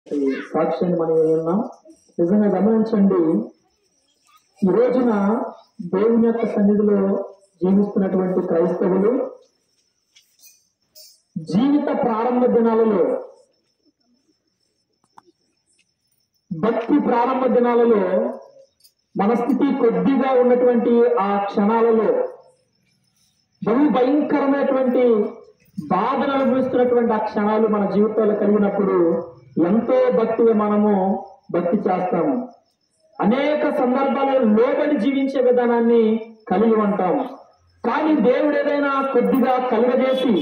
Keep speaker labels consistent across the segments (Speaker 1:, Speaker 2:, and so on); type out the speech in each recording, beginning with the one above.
Speaker 1: సాక్ష్యాన్ని మనం విన్నాం. నిజంగా గమనించండి, ఈ రోజున దేవుని యొక్క సన్నిధిలో జీవిస్తున్నటువంటి క్రైస్తవులు జీవిత ప్రారంభ దినాలలో, భక్తి ప్రారంభ దినాలలో మన స్థితి కొద్దిగా ఉన్నటువంటి ఆ క్షణాలలో బహు భయంకరమైనటువంటి బాధను అనుభవిస్తున్నటువంటి ఆ క్షణాలు మన జీవితాల్లో కలిగినప్పుడు ఎంతో భక్తిగా మనము భక్తి చేస్తాము. అనేక సందర్భాల్లో లోబడి జీవించే విధానాన్ని కలిగి ఉంటాము. కానీ దేవుడు ఏదైనా కొద్దిగా కలుగజేసి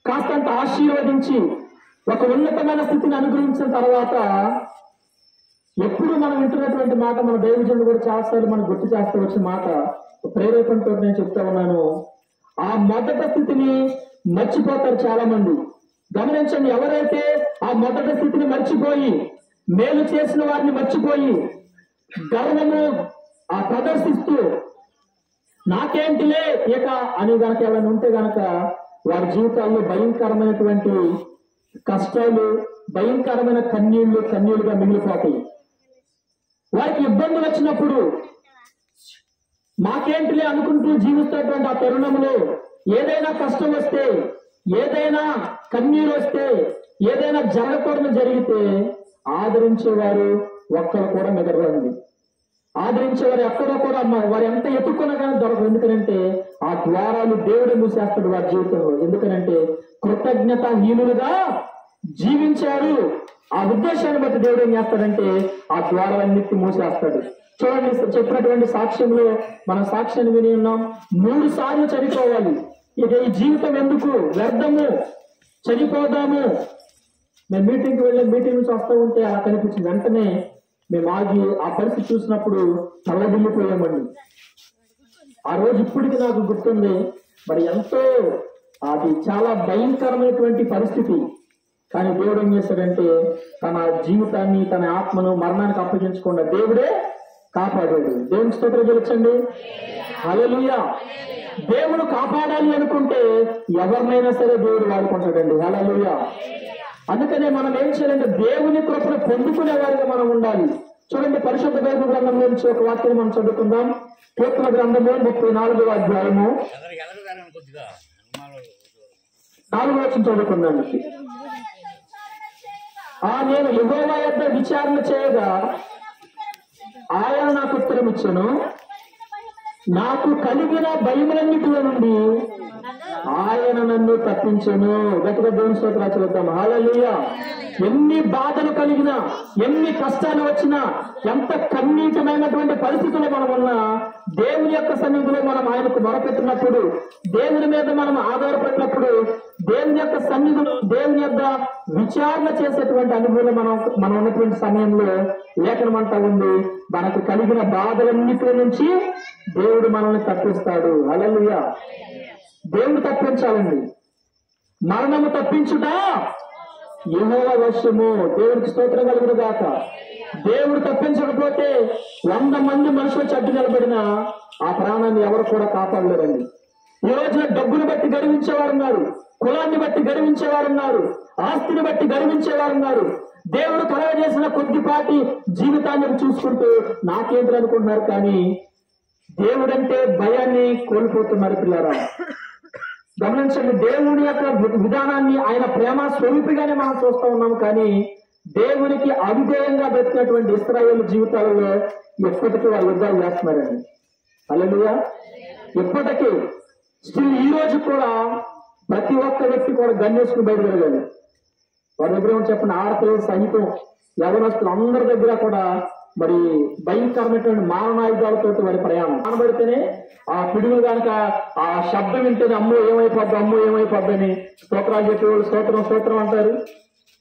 Speaker 1: కాస్తంత ఆశీర్వదించి ఒక ఉన్నతమైన స్థితిని అనుగ్రహించిన తర్వాత ఎప్పుడు మనం వింటున్నటువంటి మాట, మన దైవజనులు కూడా చాలాసార్లు మనం గుర్తు చేస్తూ వచ్చిన మాట, ప్రేరేపణతో నేను చెప్తా ఉన్నాను, ఆ మొదటి స్థితిని మర్చిపోతారు చాలా మంది. గమనించండి, ఎవరైతే ఆ మొదటి స్థితిని మర్చిపోయి మేలు చేసిన వారిని మర్చిపోయి గర్వము ఆ ప్రదర్శిస్తూ నాకేంటిలే ఇక అని గనక ఎవరైనా ఉంటే గనక వారి జీవితాల్లో భయంకరమైనటువంటి కష్టాలు, భయంకరమైన కన్నీళ్లుగా మిగిలిపోతాయి. వారికి ఇబ్బందులు వచ్చినప్పుడు మాకేంటిలే అనుకుంటూ జీవిస్తున్నటువంటి ఆ తరుణంలో ఏదైనా కష్టం వస్తే, ఏదైనా కన్నీరు వస్తే, ఏదైనా జరగకూడదు జరిగితే ఆదరించేవారు ఒక్కరు కూడా మిగలరండి. ఆదరించేవారు ఎక్కడో కూడా వారు ఎంత ఎత్తుకున్నా కానీ దొరకదు. ఎందుకనంటే ఆ ద్వారాలు దేవుడే మూసేస్తాడు వారి జీవితంలో. ఎందుకనంటే కృతజ్ఞతాహీనులుగా జీవించారు. ఆ ఉద్దేశాన్ని బట్టి దేవుడు ఏం చేస్తాడంటే ఆ ద్వారాలన్నిటి మూసేస్తాడు. చూడండి, చెప్పినటువంటి సాక్ష్యంలో మనం సాక్ష్యాన్ని విని ఉన్నాం. 3 సార్లు చనిపోవాలి. ఇక ఈ జీవితం ఎందుకు, వ్యర్థము, చనిపోదాము. మేము మీటింగ్కి వెళ్ళి మీటింగ్ నుంచి వస్తూ ఉంటే అలా కనిపించింది. వెంటనే మేము ఆగి ఆ పరిస్థితి చూసినప్పుడు తల్లడిల్లిపోయామండి. ఆ రోజు ఇప్పటికి నాకు గుర్తుంది. మరి ఎంతో అది చాలా భయంకరమైనటువంటి పరిస్థితి. కానీ దేవుడు ఏం చేశాడంటే తన జీవితాన్ని, తన ఆత్మను మరణానికి అప్పగించకుండా దేవుడే కాపాడాడు. దేవునికి స్తోత్రం చెల్లించండి. హల్లెలూయా. దేవుడు కాపాడాలి అనుకుంటే ఎవరినైనా సరే దేవుడు వాడుకుంటాడండి. హల్లెలూయా. అందుకనే మనం ఏం చేయాలంటే దేవుని కృపను పొందుకునే వారిగా మనం ఉండాలి. చూడండి, పరిశుద్ధ బైబిల్ గ్రంథం నుంచి ఒక వాక్యం మనం చదువుకుందాం. కీర్తన గ్రంథము 34వ అధ్యాయము 4వ వచనం చదువుకుందాం. నేను యెహోవా యొద్ద విచారణ చేయగా ఆయన నాకు ఉత్తరం ఇచ్చెను. నాకు కలిగిన భయములన్నిటిలో నుండి ఆయన నన్ను తప్పించెను. గట్టిగా దేవుని స్తోత్రాలు చెబుతాం. హల్లెలూయా. ఎన్ని బాధలు కలిగినా, ఎన్ని కష్టాలు వచ్చినా, ఎంత కన్నీటమైనటువంటి పరిస్థితుల్లో మనం ఉన్నా దేవుని యొక్క సన్నిధిలో మనం ఆయనకు మొరపెట్టినప్పుడు, దేవుని మీద మనం ఆధారపడినప్పుడు, దేవుని యొక్క సన్నిధిలో దేవుని యొక్క విచారణ చేసేటువంటి అనుభవం మనం ఉన్నటువంటి సమయంలో లేఖనం అంటా ఉంది, మనకు కలిగిన బాధలన్నిటి నుంచి దేవుడు మనల్ని తప్పిస్తాడు. హల్లెలూయా. దేవుడు తప్పించాలండి. మరణము తప్పించుట యెహోవా వశము. దేవుడికి స్తోత్రం కలుగును గాక. దేవుడు తప్పించకపోతే 100 మంది మనుషులు అడ్డు నిలబడినా ఆ ప్రాణాన్ని ఎవరు కూడా కాపాడలేరండి. ఈ రోజున డబ్బును బట్టి గర్వించేవారు ఉన్నారు, కులాన్ని బట్టి గర్వించేవారు ఉన్నారు, ఆస్తిని బట్టి గర్వించేవారు ఉన్నారు. దేవుడు కలగజేసిన కొద్దిపాటి జీవితాన్ని చూసుకుంటూ నాకేంటి అనుకుంటున్నారు. కానీ దేవుడంటే భయాన్ని కోల్పోతున్నారు పిల్లరా. గమనించండి, దేవుని యొక్క విధానాన్ని, ఆయన ప్రేమ స్వరూపిగానే మనం చూస్తూ ఉన్నాం. కానీ దేవునికి అవిధేయంగా బ్రతికినటువంటి ఇశ్రాయేలు జీవితాలలో ఎప్పటికీ వాళ్ళు యుద్ధాలు చేస్తున్నారండి. హల్లెలూయా. ఎప్పటికీ స్టిల్ ఈ రోజు కూడా ప్రతి ఒక్క వ్యక్తి కూడా గన్నేసుకుని బయటకెళ్ళాలి. వారి దగ్గర ఏమో చెప్పిన ఆడపిల్లలు సహితం యవనస్తులు అందరి దగ్గర కూడా మరి భయంకరమైనటువంటి మారణాయుధాలతో వారి ప్రయాణం కనబడితేనే ఆ పిడుగులు కనుక ఆ శబ్దం వింటేనే అమ్మో ఏమైపోద్దని స్తోత్రాలు చెప్పేవాళ్ళు స్తోత్రం స్తోత్రం అంటారు.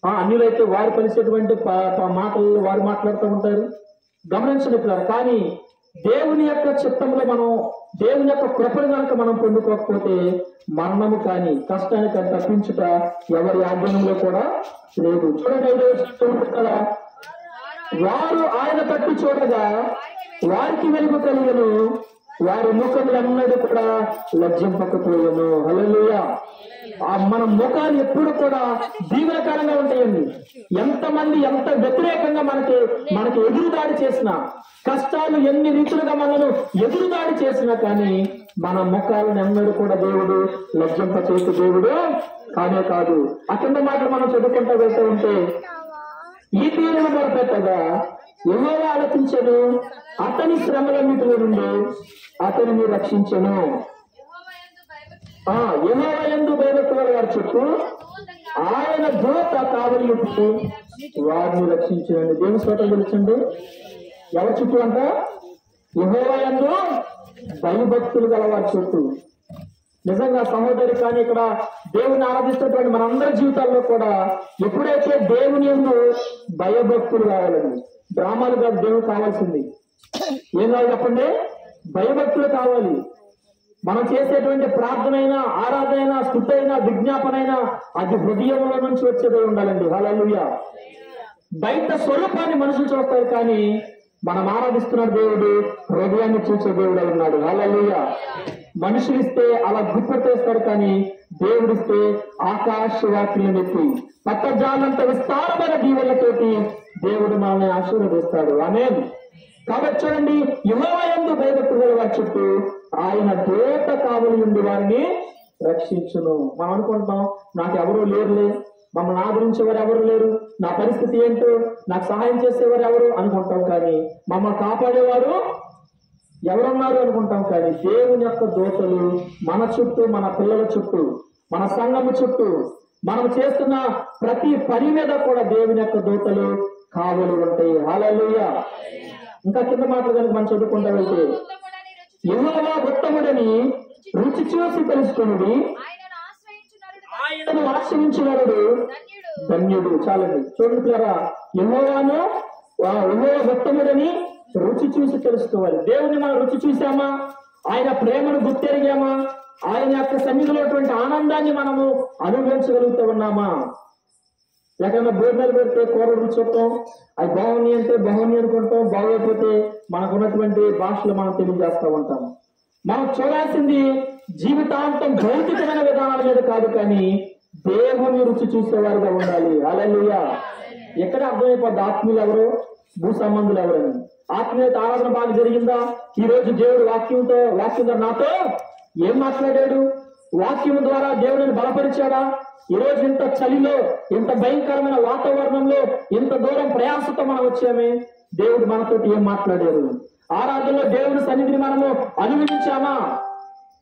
Speaker 1: అన్యులైతే వారు కలిసేటువంటి మాటలు వారు మాట్లాడుతూ ఉంటారు. గమనించలేరు. కానీ దేవుని యొక్క చిత్తంలో మనం, దేవుని యొక్క కృపను కనుక మనం పొందుకోకపోతే మరణము కానీ కష్టాన్ని కానీ తప్పించుట ఎవరి ఆధ్వర్యంలో కూడా లేదు. చూడండి, కదా, వారు ఆయన తట్టు చూడగా వారికి వెలుగు కలిగను, వారి ముఖములన్నది కూడా లజ్జింపకపోయెను. హల్లెలూయా. మన ముఖాలు ఎప్పుడు కూడా దీవెనకరంగా ఉంటాయండి. ఎంతమంది ఎంత వ్యతిరేకంగా మనకి ఎదురుదాడి చేసినా, కష్టాలు ఎన్ని రీతులుగా మనను ఎదురుదాడి చేసినా కానీ మన ముఖాలను ఎన్నడూ కూడా దేవుడు లజ్జింప చేసే దేవుడు కానే కాదు. ఆ కింద మాటలు మనం చదువుకుంటూ వెళ్తూ ఉంటే, ఈ తీరును మొదపెట్టగా యెహోవా ఆలకించెను, అతని శ్రమలన్నిటిలో నుండి అతనిని రక్షించెను. యెహోవా యందు భయభక్తుల వారి చుట్టూ ఆయన దూత కావలి ఉంటూ వారిని రక్షించండి. దేవుని స్తోత్రం తెలుసండి. ఎవరి చుట్టూ అంట? యెహోవా యందు భయభక్తులు గల వారి చుట్టూ. నిజంగా సహోదరి, కానీ ఇక్కడ దేవుని ఆరాధిస్తున్నటువంటి మనందరి జీవితాల్లో కూడా ఎప్పుడైతే దేవుని యందు భయభక్తులు కావాలండి, డ్రామాలు కాదు దేవుడు కావాల్సింది. ఏం కావాలి చెప్పండి? భయభక్తులు కావాలి. మనం చేసేటువంటి ప్రార్థనైనా, ఆరాధన, స్తుతైనా, విజ్ఞాపనైనా అది హృదయంలో నుంచి వచ్చేదై ఉండాలండి. హల్లెలూయా. బయట స్వరూపాన్ని మనుషులు చూస్తారు, కానీ మనం ఆరాధిస్తున్న దేవుడు హృదయాన్ని చూసే దేవుడు ఉన్నాడు. హల్లెలూయా. మనుషులు ఇస్తే అలా గుర్తుపెట్టేస్తారు, కానీ దేవుడిస్తే ఆకాశవాక్యం ఎత్తి పట్టజాలంత విస్తారమైన దీవెనలతోటి దేవుడు మనల్ని ఆశీర్వదిస్తాడు. ఆమేన్. కాబట్టి చూడండి, యెహోవా యందు భయభక్తులు గల వారి చుట్టూ ఆయన దూత కావలి ఉండి వారిని రక్షించును. మనం అనుకుంటాం, నాకు ఎవరూ లేరులే, మమ్మల్ని ఆదరించేవారు ఎవరు లేరు, నా పరిస్థితి ఏంటో, నాకు సహాయం చేసేవారు ఎవరు అనుకుంటాం, కానీ మమ్మల్ని కాపాడేవారు ఎవరున్నారు అనుకుంటాం. కానీ దేవుని యొక్క దూతలు మన చుట్టూ, మన పిల్లల చుట్టూ, మన సంఘము చుట్టూ, మనం చేస్తున్న ప్రతి పని మీద కూడా దేవుని యొక్క దూతలు కావలి ఉంటాయి. హల్లెలూయా. ఇంకా కింద మాటలు కనుక మనం చదువుకుంటా వెళ్తే, యెహోవా ఉత్తముడని రుచి చూసి తెలుసుకునుడి, ఆయనను ఆశ్రయించునరుడు ధన్యుడు. చాలండి. చూడండి పిల్లరా, యెహోవా ఉత్తముడని రుచి చూసి తెలుసుకోవాలి. దేవుని మనం రుచి చూసామా? ఆయన ప్రేమను గుర్తెరిగామా? ఆయన యొక్క సన్నిధిలో ఆనందాన్ని మనము అనుభవించగలుగుతూ ఉన్నామా? లేకుండా భోజనాలు పెడితే కూర రుచి చూస్తాం, అది బాగుంది అంటే బాగుంది అనుకుంటాం, బాగోకపోతే మనకున్నటువంటి భాషలు మనం తెలియజేస్తూ ఉంటాం. మనం చూడాల్సింది జీవితాంతం భౌతికమైన విధానాల మీద కాదు, కానీ దేవుని రుచి చూసేవారుగా ఉండాలి. హల్లెలూయా. ఎక్కడ అర్థమైపోద్ది ఆత్మీయులు ఎవరు, భూ సంబంధులు ఎవరని. ఆత్మీయత ఆరాధన బాగా జరిగిందా? ఈ రోజు దేవుడు వాక్యంతో నాతో ఏం మాట్లాడాడు? వాక్యం ద్వారా దేవుడిని బలపరిచాడా? ఈ రోజు ఇంత చలిలో, ఇంత భయంకరమైన వాతావరణంలో, ఇంత దూరం ప్రయాసతో మనం వచ్చామే, దేవుడు మనతోటి ఏం మాట్లాడారు? ఆరాధనలో దేవుడి సన్నిధిని మనము అనుభవించామా?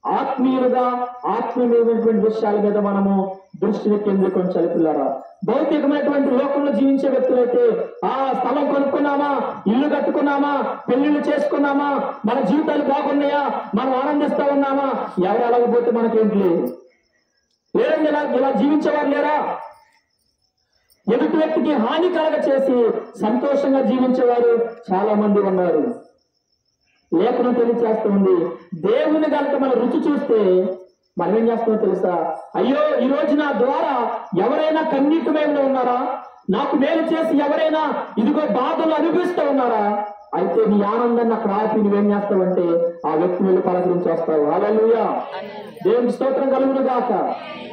Speaker 1: ఆత్మీయులుగా ఆత్మీయమైనటువంటి విషయాల మీద మనము దృష్టిని కేంద్రీకరించాలి పిల్లరా. భౌతికమైనటువంటి లోకంలో జీవించే వ్యక్తులైతే ఆ స్థలం కొనుక్కున్నామా, ఇల్లు కట్టుకున్నామా, పెళ్లిళ్ళు చేసుకున్నామా, మన జీవితాలు బాగున్నాయా, మనం ఆనందిస్తా ఉన్నామా, ఎవరు అలగపోతే మనకేంటి లేదు. లేదండి, ఇలా జీవించేవారు లేరా? ఎదుటి వ్యక్తికి హాని కలగ చేసి సంతోషంగా జీవించేవారు చాలా మంది ఉన్నారు. లేఖనం తెలియజేస్తుంది, దేవుని కనుక మనం రుచి చూస్తే మనం ఏం చేస్తామో తెలుసా? అయ్యో, ఈ రోజు నా ద్వారా ఎవరైనా కన్నీటి మేములో ఉన్నారా? నాకు మేలు చేసి ఎవరైనా ఇదిగో బాధలు అనుభవిస్తూ ఉన్నారా? అయితే నీ ఆనందాన్ని అక్కడ ఆపి నువ్వేం చేస్తావంటే ఆ వ్యక్తిని పలకరించి వస్తావు. హల్లెలూయా. దేవుని స్తోత్రం కలుగును గాక.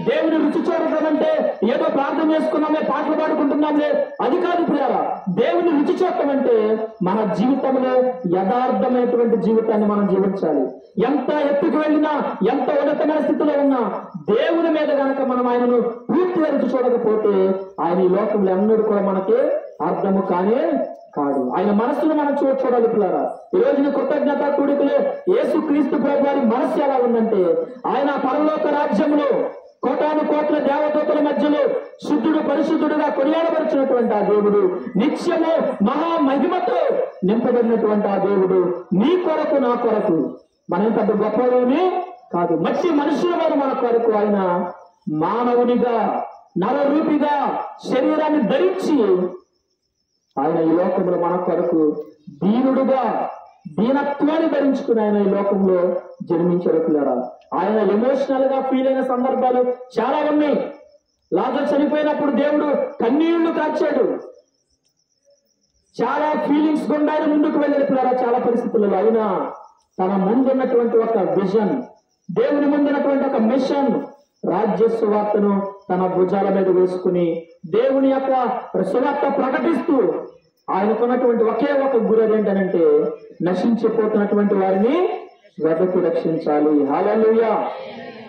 Speaker 1: దేవుని రుచి చూడటం అంటే ఏదో ప్రార్థన చేసుకున్నామే, పాటలు పాడుకుంటున్నామే, అది కాదు ప్రియారా. దేవుని రుచి చూడటం అంటే మన జీవితంలో యథార్థమైనటువంటి జీవితాన్ని మనం జీవించాలి. ఎంత ఎత్తుకు వెళ్ళినా, ఎంత ఉన్నతమైన స్థితిలో ఉన్నా దేవుని మీద గనక మనం ఆయనను పూర్తిగా రుచి చూడకపోతే ఆయన ఈ లోకంలో ఎన్నడూ కూడా మనకి అర్థము కానే కాదు. ఆయన మనస్సును మనం చూడాలి పిల్లరా. ఈ రోజున కృతజ్ఞత కూడికలో యేసు క్రీస్తు ప్రభు వారి మనస్సు ఎలా ఉందంటే, ఆయన పరలోక రాజ్యంలో కోటాను కోట్ల దేవదూతల మధ్యలో శుద్ధుడు పరిశుద్ధుడుగా కొనియాడబడుచున్నటువంటి ఆ దేవుడు, నిత్యము మహామహిమతో నింపబడినటువంటి ఆ దేవుడు నీ కొరకు నా కొరకు, మనం పెద్ద గొప్పలోనే కాదు, మట్టి మనుషుల మీద మన కొరకు ఆయన మానవునిగా నరరూపిగా శరీరాన్ని ధరించి ఆయన ఈ లోకంలో మన కొరకు దీనుడుగా దీనత్వాన్ని ధరించుకుని ఆయన ఈ లోకంలో జన్మించారు పిల్లరా. ఆయన ఎమోషనల్ గా ఫీల్ అయిన సందర్భాలు చాలా ఉన్నాయి. లాజరు చనిపోయినప్పుడు దేవుడు కన్నీళ్లు కార్చాడు. చాలా ఫీలింగ్స్ గుండా ఆయన ముందుకు వెళ్ళాడు పిల్లరా. చాలా పరిస్థితులలో అయినా తన ముందున్నటువంటి ఒక విజన్, దేవుని ముందున్నటువంటి ఒక మిషన్, రాజ్య సువార్తను తన భుజాల మీద వేసుకుని దేవుని యొక్క సువార్త ప్రకటిస్తూ ఆయనకున్నటువంటి ఒకే ఒక గురి ఏంటనంటే నశించిపోతున్నటువంటి వారిని వెదకి రక్షించాలి. హల్లెలూయా.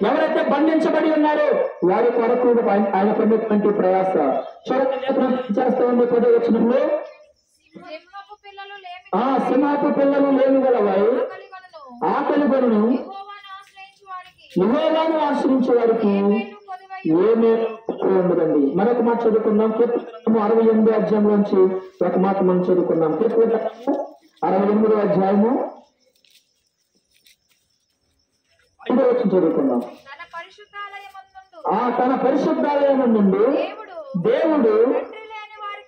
Speaker 1: ఎవరైతే బంధించబడి ఉన్నారో వారి కొరకు ఆయన పడినటువంటి ప్రయాస చూడండి. చేస్తా ఉంది 10వ వచనంలో, సింహపు పిల్లలు లేని గలవై ఆకలి గొనును యెహోవాను ఆశ్రయించే వారికి ఏమీ ఉండదండి. మరొక మాట చదువుకుందాం. కీర్తనలు 68 అధ్యాయంలోంచి ఒక మాట మనం చదువుకుందాం. కీర్తనలు 68 అధ్యాయము 5వ వచనం చదువుకుందాం. తన పరిశుద్ధాలయం నుండి దేవుడు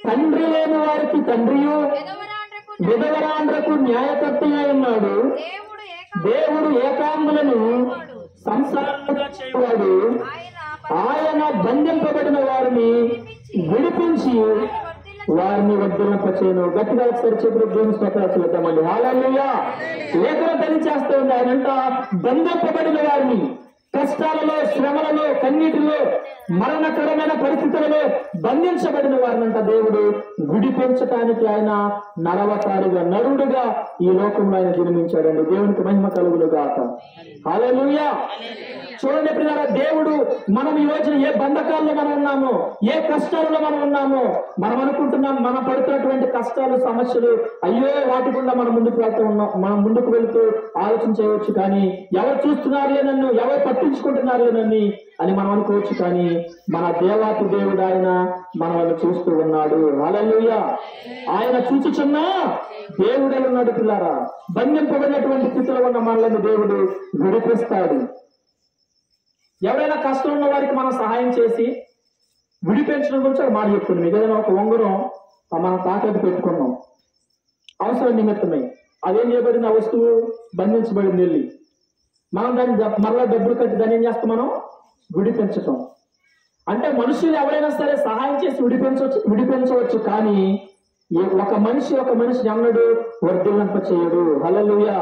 Speaker 1: తండ్రి లేని వారికి తండ్రియు విధవరాండ్రకు న్యాయకర్త అయి ఉన్నాడు. దేవుడు ఏకాంగులను సంసారంగా చేయవాడు. ఆయన బంధింపబడిన వారిని విడిపించి వారిని వర్ధిల్లింపచేయును. గట్టిగా ఒకసారి చెప్పి దేవుని స్తోత్రాలు చెల్లిద్దామండి. హల్లెలూయా. లేఖనం తెలియచేస్తూ ఉంది, ఆయనంట బంధింపబడిన వారిని కష్టాలలో, శ్రమలలో, కన్నీటిలో, మరణకరమైన పరిస్థితులలో బంధించబడిన వారినంట దేవుడు విడిపించటానికి ఆయన నరవతారిగా, నరుడుగా ఈ లోకంలో ఆయన జన్మించాడండి. దేవునికి మహిమ కలుగును గాక. హల్లెలూయా. చూడండి ప్రియులారా, దేవుడు మనం ఈ రోజున ఏ బంధకాల్లో మనం ఉన్నామో, ఏ కష్టాలలో మనం ఉన్నామో, మనం అనుకుంటున్నాం మనం పడుతున్నటువంటి కష్టాలు, సమస్యలు, అయ్యో వాటి గుండా మనం ముందుకు వెళ్తూ ఉన్నాం, మనం ముందుకు వెళుతూ ఆలోచన చేయవచ్చు. కానీ ఎవరు చూస్తున్నారులే నన్ను, ఎవరు పట్టించుకుంటున్నారులే నన్ను అని మనం అనుకోవచ్చు. కానీ మన దేవాతి దేవుడు ఆయన మనల్ని చూస్తూ ఉన్నాడు. హల్లెలూయా. ఆయన చూచుచున్నా దేవుడే ఉన్నాడు. పిల్లారా, బంధింపబడినటువంటి స్థితిలో ఉన్న మనల్ని దేవుడు విడిపిస్తాడు. ఎవరైనా కష్టం ఉన్న వారికి మనం సహాయం చేసి విడిపించడం గురించి ఒక మాట చెప్తుంది. మీకు ఏదైనా ఒక ఉంగరం మనం తాకట్టు పెట్టుకున్నాం అవసరం నిమిత్తమై, అదేం చేయబడింది? ఆ వస్తువు బంధించబడింది. వెళ్ళి మనం దాన్ని మరలా డబ్బులు కట్టి దాన్ని ఏం చేస్తాం? మనం విడిపించటం. అంటే మనుషులు ఎవరైనా సరే సహాయం చేసి విడిపించవచ్చు. కానీ ఒక మనిషి అన్నడు వర్ధిల్లింప చేయడు. హల్లెలూయా.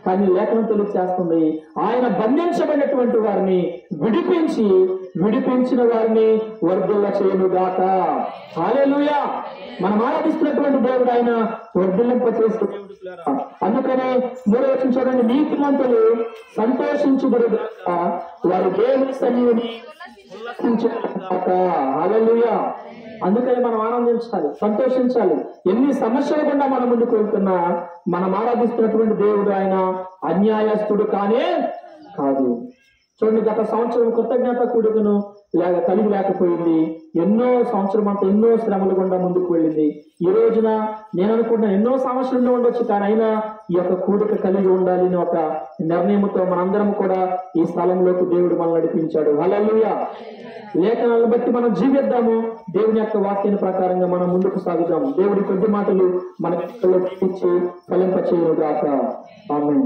Speaker 1: కానీ లేఖనం తెలియజేస్తుంది, ఆయన బంధించబడినటువంటి వారిని విడిపించిన వారిని వర్ధిల్ల చేయును గాక. హల్లెలూయా. మనం ఆరాధిస్తున్నటువంటి దేవుడు ఆయన వర్ధిల్లింప చేస్తూ. అందుకనే 3వ వచనం చూడండి, నీతిమంతులు సంతోషించుదురు గాక, వారు దేవుని సన్నిధిని ఉల్లాసించుగాక. హల్లెలూయా. అందుకని మనం ఆనందించాలి, సంతోషించాలి. ఎన్ని సమస్యలు గుండా మనం ముందుకు వెళ్తున్నా మనం ఆరాధిస్తున్నటువంటి దేవుడు ఆయన అన్యాయస్తుడు కానే కాదు. చూడండి, గత సంవత్సరం కృతజ్ఞత కూడికను కలిగి లేకపోయింది. సంవత్సరం అంతా ఎన్నో శ్రమలు గుండా ముందుకు వెళ్ళింది. ఈ రోజున నేను అనుకుంటున్నా ఎన్నో సమస్యలు ఉండొచ్చు, కానీ అయినా ఈ యొక్క కూడిక కలిగి ఉండాలి అని ఒక నిర్ణయంతో మనందరం కూడా ఈ స్థలంలోకి దేవుడు మనల్ని నడిపించాడు. హల్లెలూయా. లేఖనాలను బట్టి మనం జీవిద్దాము. దేవుని యొక్క వాక్యాన్ని ప్రకారంగా మనం ముందుకు సాగుదాము. దేవుడి కొద్ది మాటలు మన ఇచ్చి ఫలింపచేయును గాక. ఆమేన్.